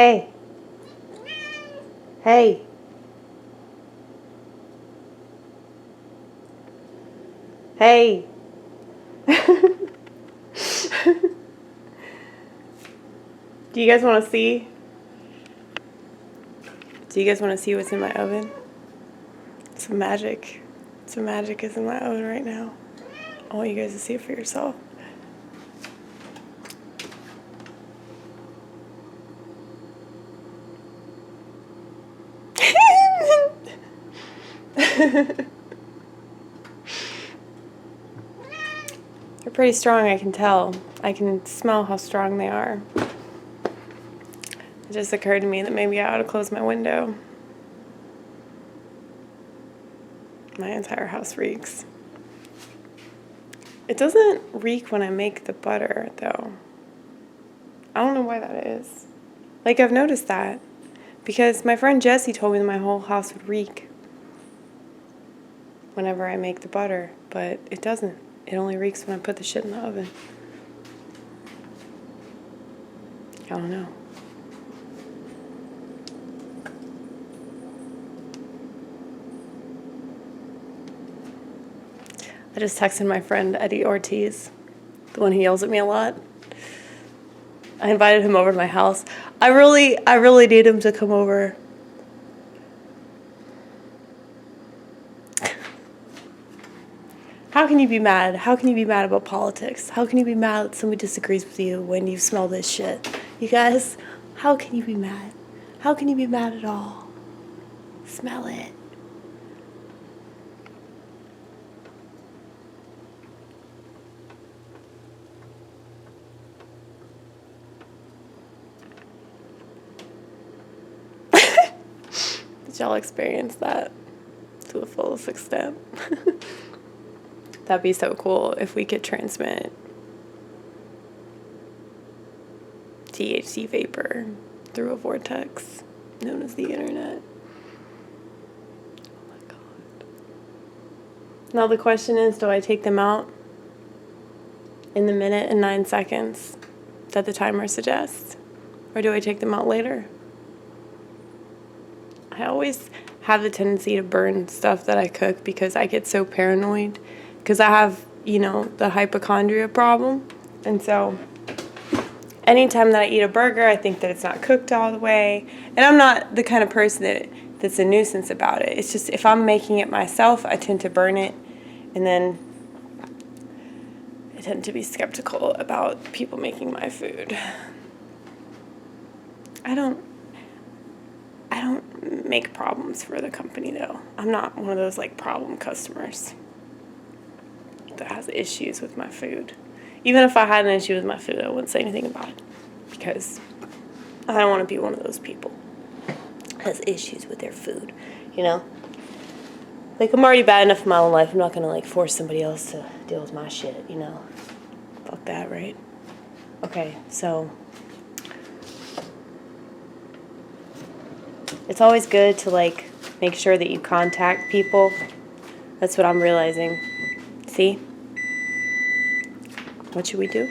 Hey. Hey. Hey. Do you guys want to see? Do you guys want to see what's in my oven? Some magic. Some magic is in my oven right now. I want you guys to see it for yourself. They're pretty strong, I can tell. I can smell how strong they are. It just occurred to me that maybe I ought to close my window. My entire house reeks. It doesn't reek when I make the butter, though. I don't know why that is. Like, I've noticed that. Because my friend Jessie told me that my whole house would reek whenever I make the butter. But it doesn't. It only reeks when I put the shit in the oven. I don't know. I just texted my friend Eddie Ortiz, the one who yells at me a lot. I invited him over to my house. I really need him to come over. How can you be mad? How can you be mad about politics? How can you be mad that somebody disagrees with you when you smell this shit? You guys, how can you be mad? How can you be mad at all? Smell it. Did y'all experience that to the fullest extent? That'd be so cool if we could transmit THC vapor through a vortex known as the internet. Oh my God. Now the question is, do I take them out in the minute and 9 seconds that the timer suggests? Or do I take them out later? I always have the tendency to burn stuff that I cook because I get so paranoid. Because I have, you know, the hypochondriac problem. And so anytime that I eat a burger, I think that it's not cooked all the way. And I'm not the kind of person that's a nuisance about it. It's just if I'm making it myself, I tend to burn it. And then I tend to be skeptical about people making my food. I don't make problems for the company, though. I'm not one of those, like, problem customers that has issues with my food. Even if I had an issue with my food, I wouldn't say anything about it because I don't want to be one of those people that has issues with their food, you know? Like, I'm already bad enough in my own life. I'm not going to, like, force somebody else to deal with my shit, you know? Fuck that, right? Okay, so it's always good to, like, make sure that you contact people. That's what I'm realizing. See? What should we do?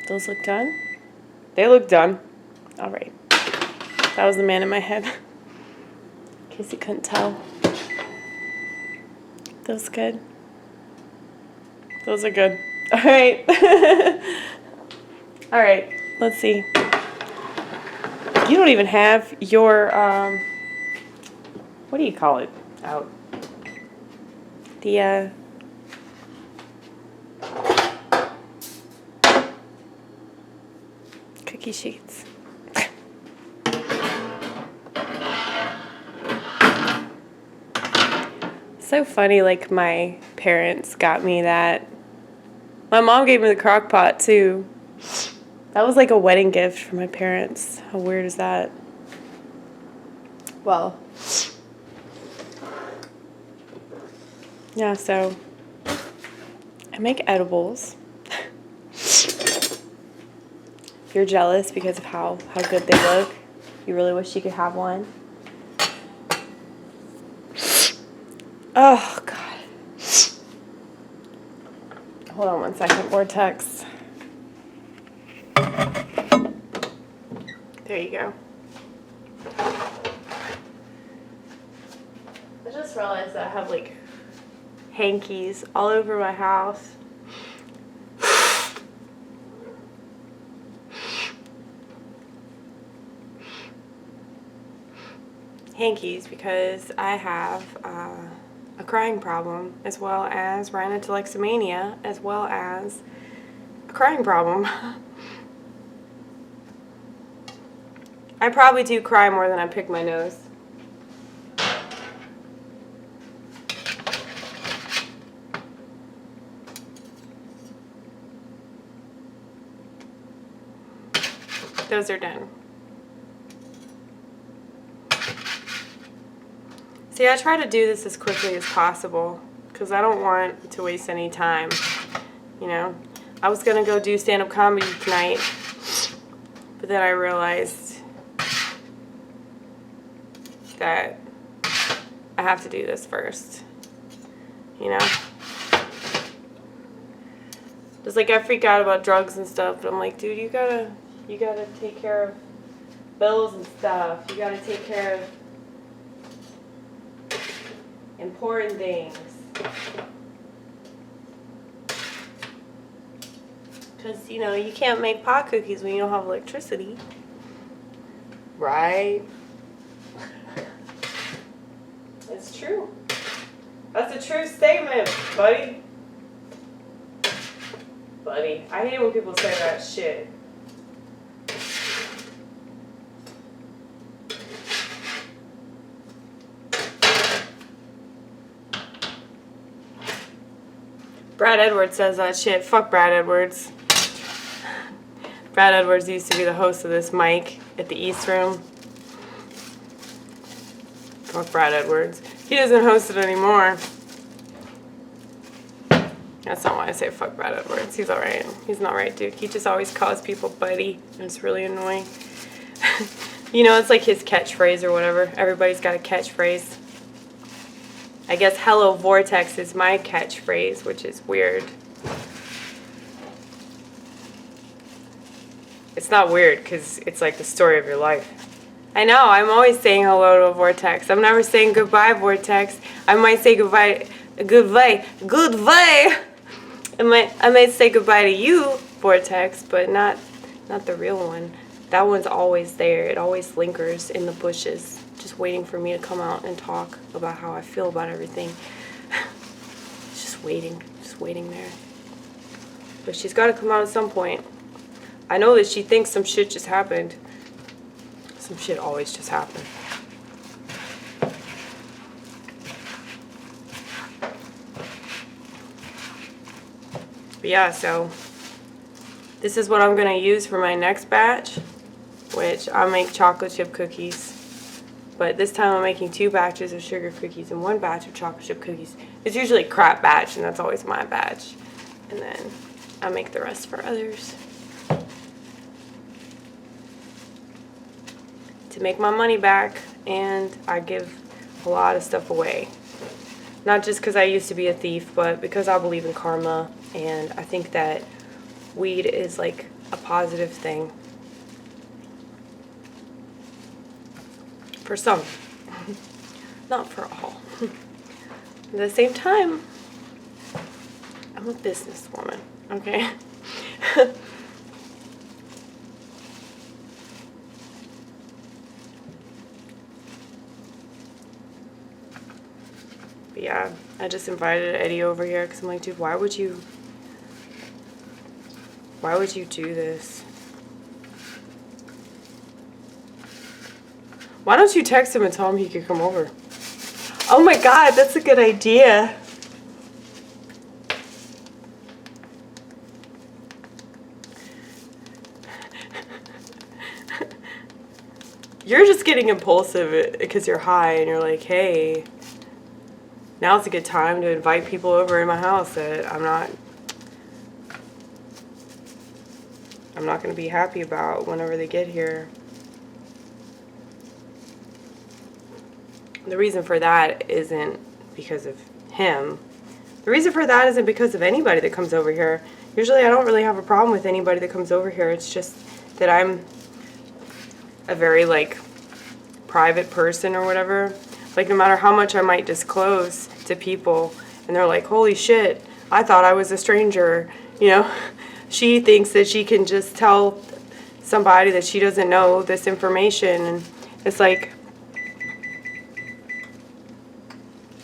Those look done? They look done. All right. That was the man in my head. In case you couldn't tell. Those good? Those are good. All right. All right. Let's see. You don't even have your, what do you call it? Out. The, cookie sheets. So funny, like my parents got me that. My mom gave me the crock pot too. That was like a wedding gift for my parents. How weird is that? Well, yeah, so I make edibles. If you're jealous because of how good they look, you really wish you could have one. Oh, God. Hold on one second, vortex. There you go. I just realized that I have like hankies all over my house. Hankies because I have a crying problem, as well as rhinotillexomania, as well as a crying problem. I probably do cry more than I pick my nose. Those are done. See, I try to do this as quickly as possible because I don't want to waste any time, you know. I was going to go do stand-up comedy tonight, but then I realized that I have to do this first, you know. Just like I freak out about drugs and stuff, but I'm like, dude, you gotta take care of bills and stuff. You gotta take care of important things. Because, you know, you can't make pot cookies when you don't have electricity. Right? It's true. That's a true statement, buddy. Buddy. I hate when people say that shit. Brad Edwards says that shit. Fuck Brad Edwards. Brad Edwards used to be the host of this mic at the East Room. Fuck Brad Edwards. He doesn't host it anymore. That's not why I say fuck Brad Edwards. He's alright. He's not right, dude. He just always calls people buddy, and it's really annoying. You know, it's like his catchphrase or whatever. Everybody's got a catchphrase. I guess hello vortex is my catchphrase, which is weird. It's not weird because it's like the story of your life. I know, I'm always saying hello to a vortex. I'm never saying goodbye, vortex. I might say goodbye. I might say goodbye to you, vortex, but not the real one. That one's always there. It always lingers in the bushes, just waiting for me to come out and talk about how I feel about everything. It's just waiting there. But she's got to come out at some point. I know that she thinks some shit just happened. Some shit always just happened. But yeah, so this is what I'm going to use for my next batch, which I'll make chocolate chip cookies. But this time I'm making 2 batches of sugar cookies and 1 batch of chocolate chip cookies. It's usually a crap batch, and that's always my batch. And then I make the rest for others. To make my money back, and I give a lot of stuff away. Not just because I used to be a thief, but because I believe in karma, and I think that weed is like a positive thing. For some. Not for all. At the same time, I'm a businesswoman, okay? But yeah, I just invited Eddie over here because I'm like, dude, why would you do this? Why don't you text him and tell him he could come over? Oh my god, that's a good idea. You're just getting impulsive because you're high and you're like, hey, now's a good time to invite people over in my house that I'm not going to be happy about whenever they get here. The reason for that isn't because of him. The reason for that isn't because of anybody that comes over here. Usually I don't really have a problem with anybody that comes over here. It's just that I'm a very, like, private person or whatever. Like, no matter how much I might disclose to people, and they're like, holy shit, I thought I was a stranger, you know? She thinks that she can just tell somebody that she doesn't know this information, and it's like,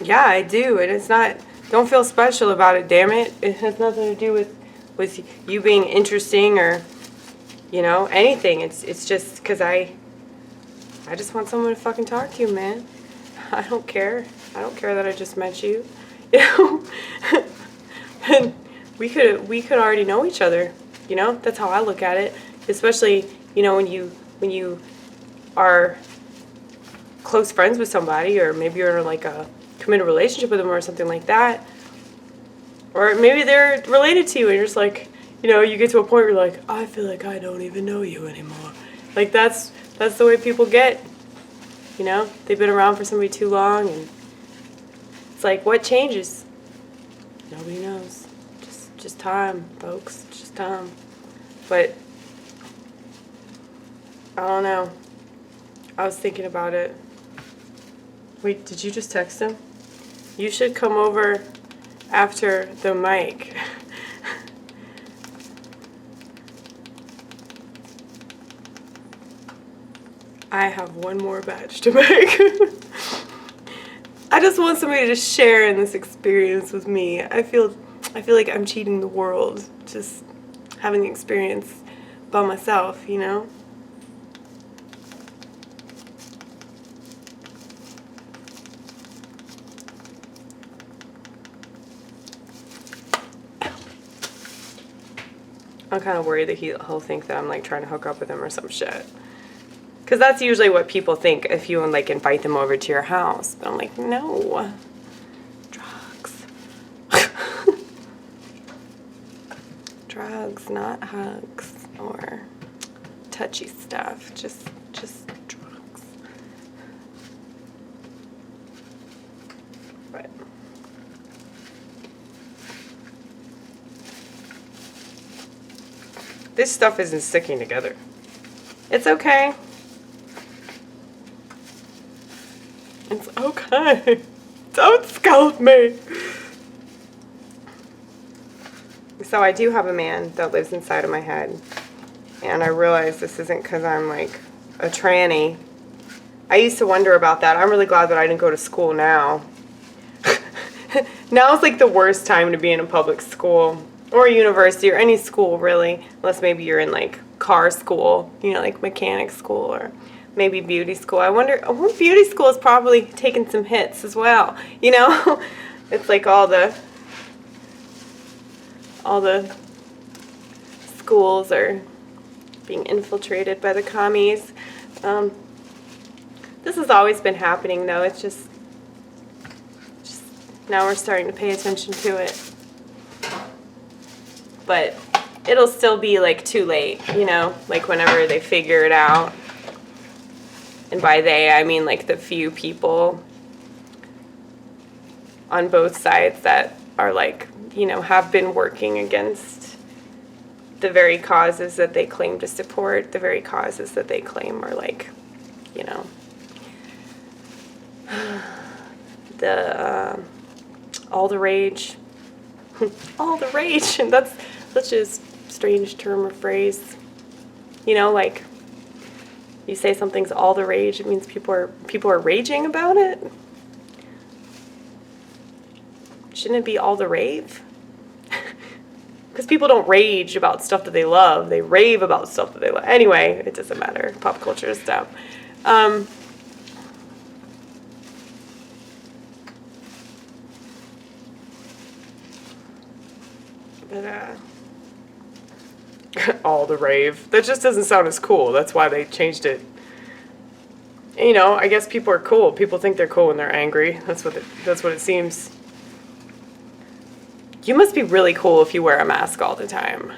yeah, I do, and it's not, don't feel special about it, damn it. It has nothing to do with you being interesting or, you know, anything. It's just because I just want someone to fucking talk to you, man. I don't care. I don't care that I just met you. You know? And we could already know each other, you know? That's how I look at it. Especially, you know, when you are close friends with somebody, or maybe you're in like a committed relationship with them or something like that. Or maybe they're related to you and you're just like, you know, you get to a point where you're like, I feel like I don't even know you anymore. Like that's the way people get. You know, they've been around for somebody too long, and it's like, what changes? Nobody knows. Just time, folks. Just time. But I don't know. I was thinking about it. Wait, did you just text him? You should come over after the mic. I have one more batch to make. I just want somebody to share in this experience with me. I feel like I'm cheating the world, just having the experience by myself, you know? I'm kind of worried that he'll think that I'm like trying to hook up with him or some shit. Because that's usually what people think if you like invite them over to your house. But I'm like, no. Drugs. Drugs, not hugs or touchy stuff. Just drugs. But this stuff isn't sticking together. It's okay. It's okay. Don't scold me. So I do have a man that lives inside of my head. And I realize this isn't because I'm like a tranny. I used to wonder about that. I'm really glad that I didn't go to school now. Now is like the worst time to be in a public school or a university or any school really. Unless maybe you're in like car school, you know, like mechanic school or maybe beauty school. I wonder, beauty school is probably taking some hits as well, you know? It's like all the schools are being infiltrated by the commies. This has always been happening though. It's just now we're starting to pay attention to it. But it'll still be like too late, you know, like whenever they figure it out. And by they, I mean like the few people on both sides that are like, you know, have been working against the very causes that they claim to support, the very causes that they claim are like, you know, all the rage. All the rage. And that's such a strange term or phrase. You know, like, you say something's all the rage, it means people are raging about it? Shouldn't it be all the rave? Because people don't rage about stuff that they love. They rave about stuff that they love. Anyway, it doesn't matter. Pop culture is dumb. All the rave. That just doesn't sound as cool. That's why they changed it. You know, I guess people are cool. People think they're cool when they're angry. That's what it seems. You must be really cool if you wear a mask all the time.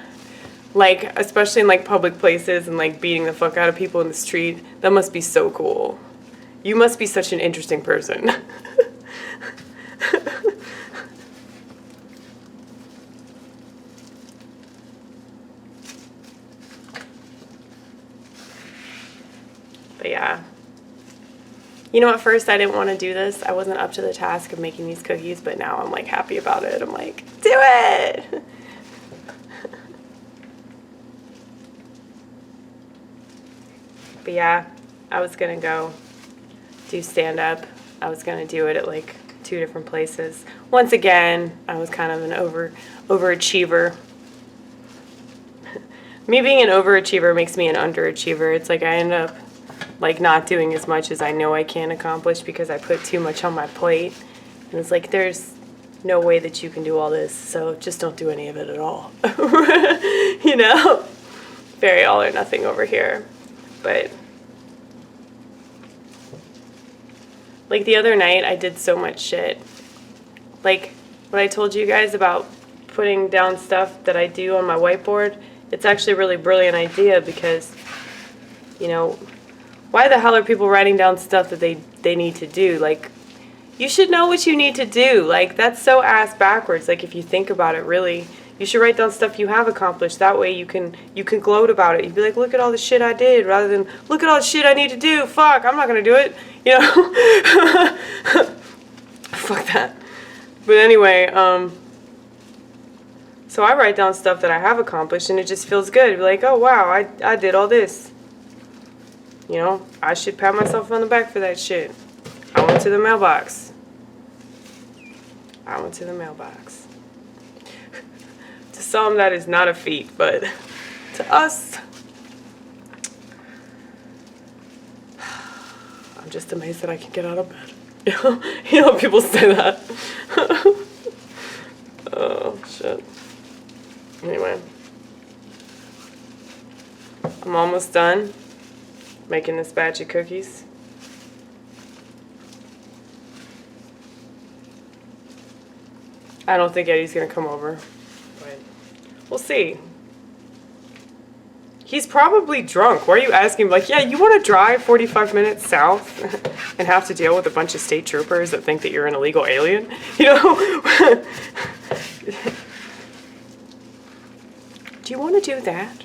Like, especially in like public places and like beating the fuck out of people in the street. That must be so cool. You must be such an interesting person. You know, at first I didn't want to do this. I wasn't up to the task of making these cookies, but now I'm like happy about it. I'm like, do it! But yeah, I was gonna go do stand-up. I was gonna do it at like 2 different places. Once again, I was kind of an overachiever. Me being an overachiever makes me an underachiever. It's like I end up like not doing as much as I know I can accomplish because I put too much on my plate. And it's like, there's no way that you can do all this, so just don't do any of it at all. You know? Very all or nothing over here. But like the other night, I did so much shit. Like what I told you guys about putting down stuff that I do on my whiteboard, it's actually a really brilliant idea because, you know, why the hell are people writing down stuff that they need to do? Like, you should know what you need to do. Like, that's so ass backwards. Like, if you think about it, really, you should write down stuff you have accomplished. That way you can gloat about it. You'd be like, look at all the shit I did, rather than look at all the shit I need to do. Fuck, I'm not gonna do it. You know? Fuck that. But anyway, so I write down stuff that I have accomplished, and it just feels good. Be like, oh wow, I did all this. You know, I should pat myself on the back for that shit. I went to the mailbox. I went to the mailbox. To some, that is not a feat, but to us, I'm just amazed that I can get out of bed. You know, people say that. Oh, shit. Anyway. I'm almost done making this batch of cookies. I don't think Eddie's gonna come over, but we'll see. He's probably drunk. Why are you asking? Like, yeah, you want to drive 45 minutes south and have to deal with a bunch of state troopers that think that you're an illegal alien? You know? Do you want to do that?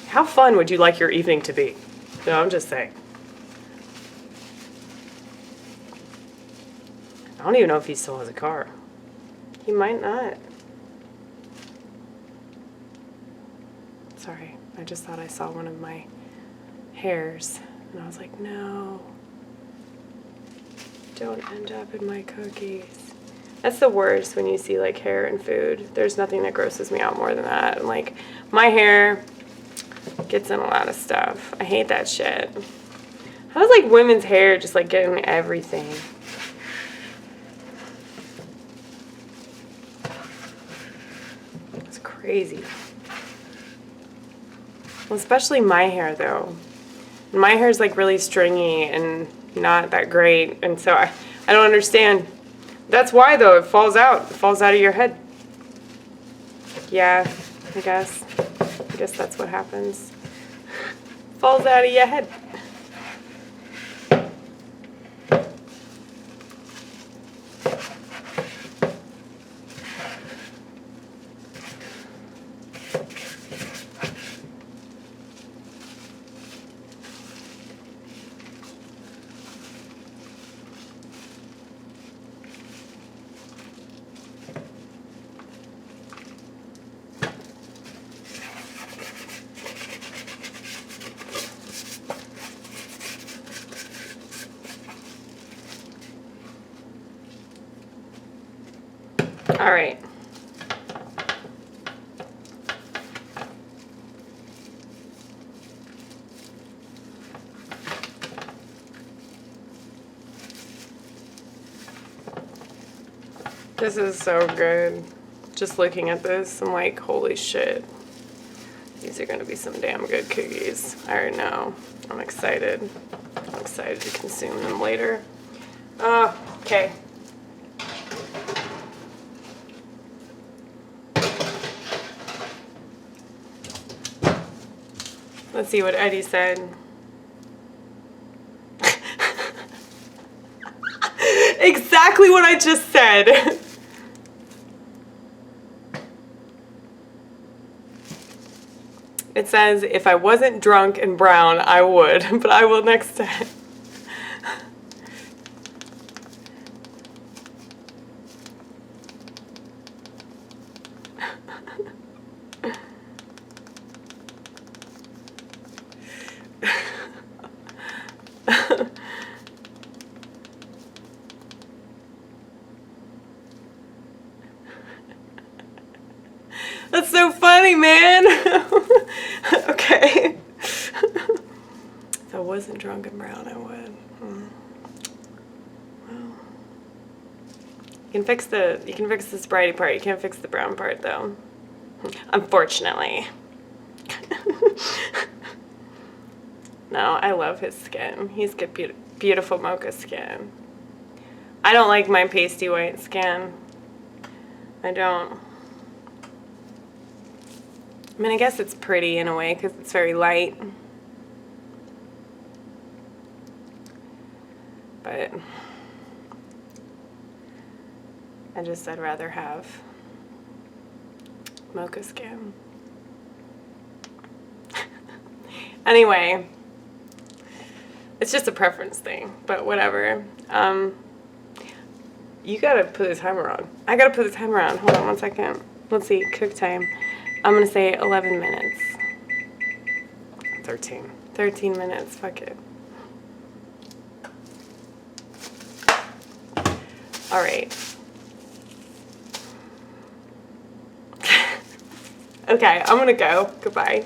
How fun would you like your evening to be? No, I'm just saying. I don't even know if he still has a car. He might not. Sorry, I just thought I saw one of my hairs, and I was like, no. Don't end up in my cookies. That's the worst when you see like hair in food. There's nothing that grosses me out more than that. And like, my hair gets in a lot of stuff. I hate that shit. How does like women's hair just like get in everything? It's crazy. Well, especially my hair though. My hair is like really stringy and not that great, and so I don't understand. That's why though, it falls out. It falls out of your head. Yeah, I guess that's what happens. Falls out of your head. All right. This is so good. Just looking at this, I'm like, holy shit. These are gonna be some damn good cookies. I already know. I'm excited. I'm excited to consume them later. Okay. Let's see what Eddie said. Exactly what I just said. It says, if I wasn't drunk and brown, I would, but I will next time. That's so funny, man. Okay. If I wasn't drunk and brown, I would. Well, you can fix the sobriety part. You can't fix the brown part, though. Unfortunately. No, I love his skin. He's got beautiful mocha skin. I don't like my pasty white skin. I don't. I mean, I guess it's pretty in a way because it's very light. But I'd rather have mocha skin. Anyway, it's just a preference thing, but whatever. You gotta put the timer on. I gotta put the timer on. Hold on 1 second. Let's see, cook time. I'm gonna say 11 minutes. 13. 13 minutes, fuck it. All right. Okay, I'm gonna go. Goodbye.